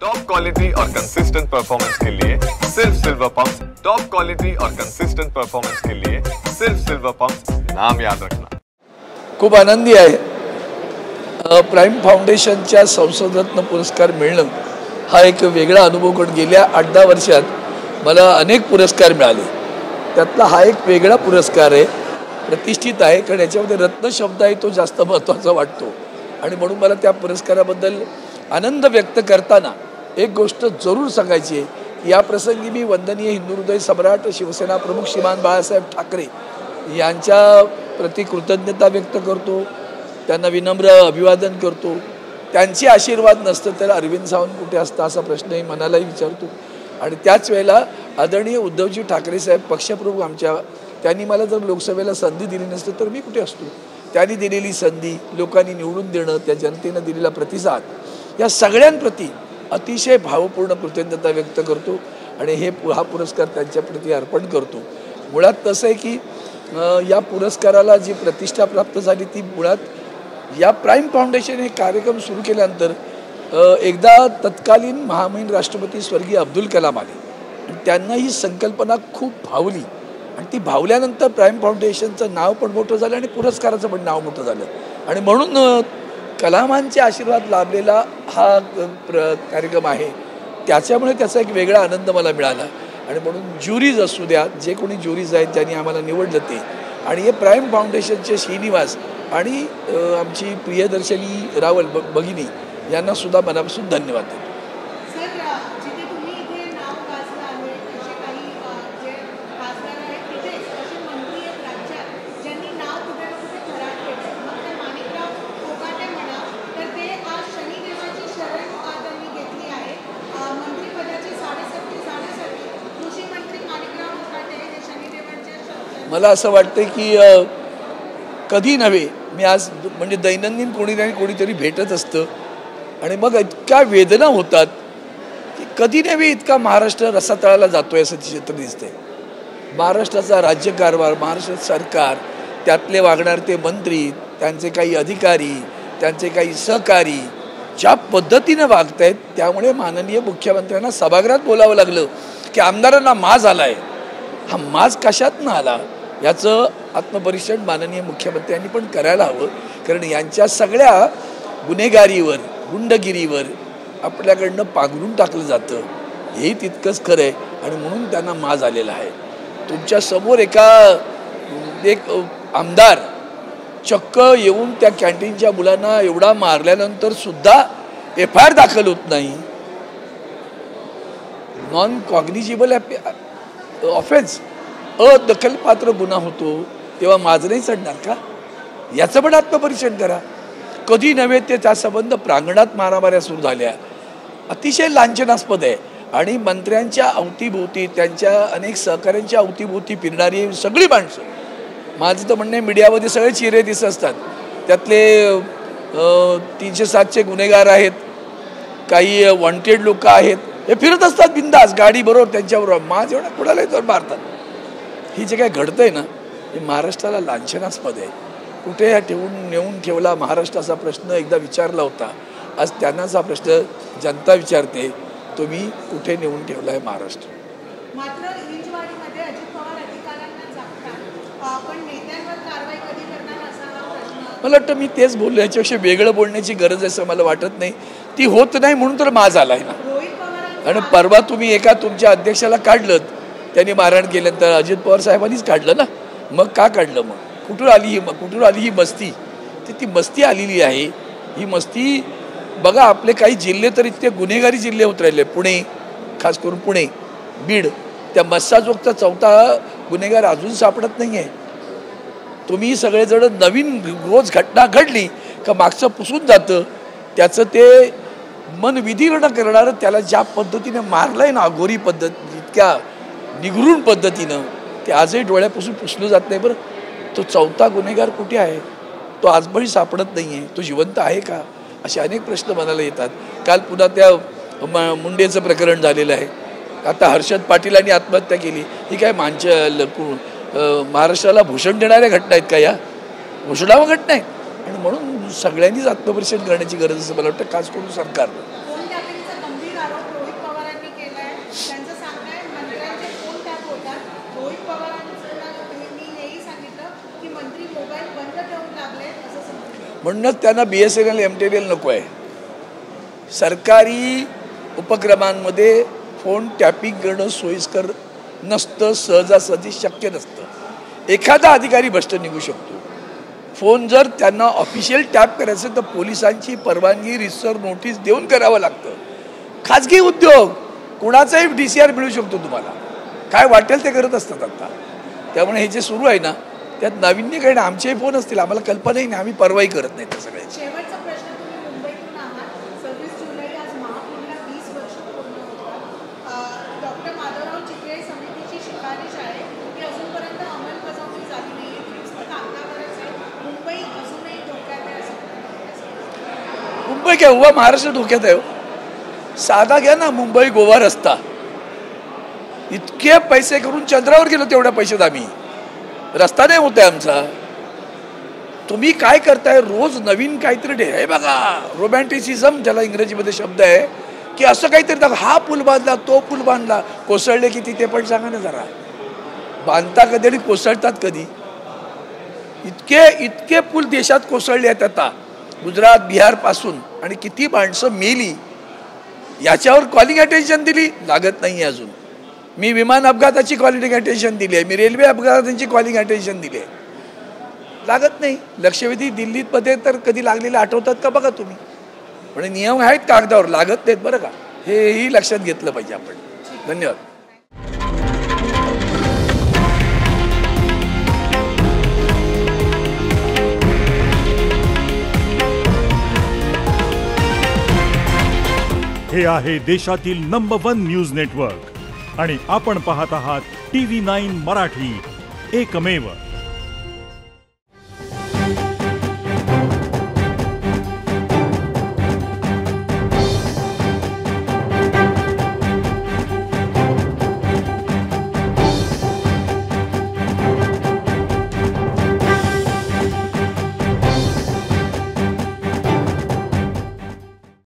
Top quality और consistent performance के लिए सिर्फ सिल्वर पंप्स। टॉप क्वालिटी और कंसिस्टेंट परफॉर्मेंस के लिए सिर्फ सिल्वर पंप्स, नाम याद रखना। खूप आनंदी आहे। प्राइम फाउंडेशनच्या संसदरत्न पुरस्कार मिळणं हा एक वेगळा अनुभव, कारण गेल्या 8-10 वर्षात मला अनेक पुरस्कार मिळाले, त्यातला हा एक वेगळा पुरस्कार आहे, प्रतिष्ठित आहे, कारण याच्यामध्ये रत्न शब्द आहे तो जास्त महत्त्वाचा वाटतो। आणि म्हणून मला त्या पुरस्काराबद्दल आनंद व्यक्त करताना एक गोष्ट जरूर सांगायची आहे की या प्रसंगी मी वंदनीय हिंदू हृदय सम्राट शिवसेना प्रमुख श्रीमान बाळासाहेब ठाकरे यांच्या प्रति कृतज्ञता व्यक्त करतो, त्यांना विनम्र अभिवादन करतो। त्यांचे आशीर्वाद नसतं तर अरविंद सावंत कुठे असता असा प्रश्नही मनालाही विचारतो। आणि त्याच वेळेला आदरणीय उद्धवजी ठाकरे साहेब पक्षप्रमुख आमच्या, त्यांनी मला जर लोकसभेला संधी दिली नसतं तर मी कुठे असतो। त्यांनी दिलेली संधी, लोकांनी निवडून देणं, त्या जनतेनं दिलेला प्रतिसाद, या सगळ्यांप्रती अतिशय भावपूर्ण कृतज्ञता व्यक्त करतो आणि हा पुरस्कार त्यांच्याप्रती अर्पण करतो। मुळात तसं आहे की या पुरस्काराला जी प्रतिष्ठा प्राप्त झाली ती मुळात या प्राइम फाउंडेशन हे कार्यक्रम सुरू केल्यानंतर एकदा तत्कालीन महामहिम राष्ट्रपती स्वर्गीय अब्दुल कलाम आले आणि त्यांना ही संकल्पना खूप भावली आणि ती भावल्यानंतर प्राइम फाउंडेशनचं नाव पण मोठं झालं आणि पुरस्काराचं पण नाव मोठं झालं। आणि म्हणून कलामांचे आशीर्वाद लाभलेला हा कार्यक्रम आहे, त्याच्यामुळे त्याचा एक वेगळा आनंद मला मिळाला। आणि म्हणून ज्युरीज असू द्या, जे कोणी ज्युरीज आहेत ज्यांनी आम्हाला निवडलं ते, आणि हे प्राइम फाउंडेशनचे श्रीनिवास आणि आमची प्रियदर्शनी रावल भगिनी यांनासुद्धा मनापासून धन्यवाद देतो। मला असं वाटतं की कधी नव्हे, मी आज म्हणजे दैनंदिन कोणीतरी भेटत असतं आणि मग इतक्या वेदना होतात की कधी नव्हे इतका महाराष्ट्र रसातळाला जातोय असं चित्र दिसतंय। महाराष्ट्राचा राज्यकारभार, महाराष्ट्र सरकार, त्यातले वागणारे ते मंत्री, त्यांचे काही अधिकारी, त्यांचे काही सहकारी ज्या पद्धतीने वागत आहेत, त्यामुळे माननीय मुख्यमंत्र्यांना सभागृहात बोलावं लागलं की आमदारांना माज आला आहे। हा माज कशातनं आला याचं आत्मपरीक्षण माननीय मुख्यमंत्र्यांनी पण करायला हवं, कारण यांच्या सगळ्या गुन्हेगारीवर, गुंडगिरीवर आपल्याकडनं पांघरून टाकलं जातं, हेही तितकंच खरं आहे। आणि म्हणून त्यांना माज आलेला आहे। तुमच्या समोर एक आमदार चक्क येऊन त्या कॅन्टीनच्या मुलांना एवढा मारल्यानंतर सुद्धा FIR दाखल होत नाही, नॉन कॉग्निजिबल ऑफेन्स, अदखलपात्र गुन्हा होतो, तेव्हा माज नाही चढणार का? याचं पण आत्मपरीक्षण करा। कधी नव्हे ते त्या संबंध प्रांगणात मारामाऱ्या सुरू झाल्या, अतिशय लांछनास्पद आहे। आणि मंत्र्यांच्या अवतीभोवती, त्यांच्या अनेक सहकाऱ्यांच्या अवतीभोवती फिरणारी सगळी माणसं, माझं तर म्हणणं मीडियामध्ये सगळे चिरे दिसत असतात, त्यातले 307चे गुन्हेगार आहेत, काही वॉन्टेड लोक आहेत, हे फिरत असतात बिंदास गाडी बरोबर त्यांच्याबरोबर, माझ एवढा कुणालाही तर मारतात। ही जे काय घडतंय ना, हे महाराष्ट्राला लांछनास्पद आहे। कुठे ह्या नेऊन ठेवला महाराष्ट्राचा प्रश्न एकदा विचारला होता, आज त्यांनाच हा प्रश्न जनता विचारते, तुम्ही कुठे नेऊन ठेवला आहे महाराष्ट्र? मात्र हिंजवाडीमध्ये अजित पवार अधिकाऱ्यांना जागतात, पण नेत्यांवर कारवाई कधी करणार असा हा प्रश्न? मला वाटतं मी तेच बोललो, याच्यापेक्षा वेगळं बोलण्याची गरज आहे असं मला वाटत नाही। ती होत नाही म्हणून तर माज आलाय ना। आणि परवा तुम्ही एका तुमच्या अध्यक्षाला काढलं, त्यांनी मारहाण केल्यानंतर अजित पवार साहेबांनीच काढलं ना, मग का काढलं? मग कुठून आली ही मस्ती? ती मस्ती आलेली आहे। ही मस्ती बघा, आपले काही जिल्हे तर इतके गुन्हेगारी जिल्हे होत राहिले, पुणे, खास करून पुणे, बीड, त्या मस्साजोगचा 4था गुन्हेगार अजून सापडत नाही आहे। तुम्ही सगळेजण नवीन रोज घटना घडली का मागचं पुसून जातं, त्याचं ते मन विदीर्ण करणारं, त्याला ज्या पद्धतीने मारलंय ना, अघोरी पद्धत, इतक्या निगरून पद्धतीनं, ते आजही डोळ्यापासून पुसलं जात नाही। बरं, तो 4था गुन्हेगार कुठे आहे? तो आजही सापडत नाही आहे, तो जिवंत आहे का? असे अनेक प्रश्न मनाला येतात। काल पुन्हा त्या मुंडेचं प्रकरण झालेलं आहे, आता हर्षद पाटीलांनी आत्महत्या केली, ही काय महाराष्ट्राला भूषण देणाऱ्या घटना आहेत का? या भूषणावर घटना आहेत। आणि म्हणून सगळ्यांनीच आत्मपरीक्षण करण्याची गरज असं मला वाटतं, खास करून सरकारनं। म्हणूनच त्यांना BSNL MTNL नको आहे. सरकारी उपक्रमांमध्ये फोन टॅपिंग करणं सोयीस्कर नसतं, सहजासहजी शक्य नसतं. एखादा अधिकारी भ्रष्ट निघू शकतो. फोन जर त्यांना ऑफिशियल टॅप करायचं तर पोलिसांची परवानगी, रिसर नोटीस देऊन करावं लागतं. खाजगी उद्योग कुणाचाही DCR मिळू शकतो तुम्हाला, काय वाटेल ते करत असतात आता. त्यामुळे हे जे सुरू आहे ना त्यात नाविन्य काही नाही. आमचेही फोन असतील, आम्हाला कल्पनाही नाही, आम्ही परवाही करत नाही त्या सगळ्याची. शेवटचा प्रश्न, तुम्ही मुंबईतून आहात. 26 जुलै आज महापूरला 20 वर्ष पूर्ण होतात. डॉक्टर माधवराव चितळे समितीची शिफारस आहे की अजूनपर्यंत अंमलबजावणी झाली नाही आहे, नुसतं कागदावरच आहे. मुंबई अजूनही धोक्यात आहे असं. मुंबई काय उभा महाराष्ट्र धोक्यात आहे. साधा घ्या ना, मुंबई गोवा रस्ता. इतके पैसे करून चंद्रावर गेलो तेवढ्या पैशात आम्ही. रस्ता नाही होत आहे आमचा. तुम्ही काय करताय, रोज नवीन काहीतरी हे बघा, रोमॅन्टिसिझम ज्याला इंग्रजीमध्ये शब्द आहे, की असं काहीतरी दाखवा. हा पूल बांधला, तो पूल बांधला, कोसळले किती ते पण सांगा ना जरा. बांधता कधी आणि कोसळतात कधी? इतके पूल देशात कोसळले आहेत आता, गुजरात बिहारपासून, आणि किती माणसं मेली. याच्यावर कॉलिंग अटेन्शन दिली, लागत नाही अजून. मी विमान अपघाताची कॉलिंग अटेन्शन दिली आहे, मी रेल्वे अपघातांची कॉलिंग अटेन्शन दिली आहे, लागत नाही. लक्षवेधी दिल्लीमध्ये तर कधी लागलेले आठवतात का बघा तुम्ही. म्हणजे नियम आहेत कागदावर, लागत नाहीत बरं का. हेही लक्षात घेतलं पाहिजे आपण. धन्यवाद. हे आहे देशातील नंबर 1 न्यूज नेटवर्क आणि आपण पाहत आहात TV9 मराठी, एकमेव.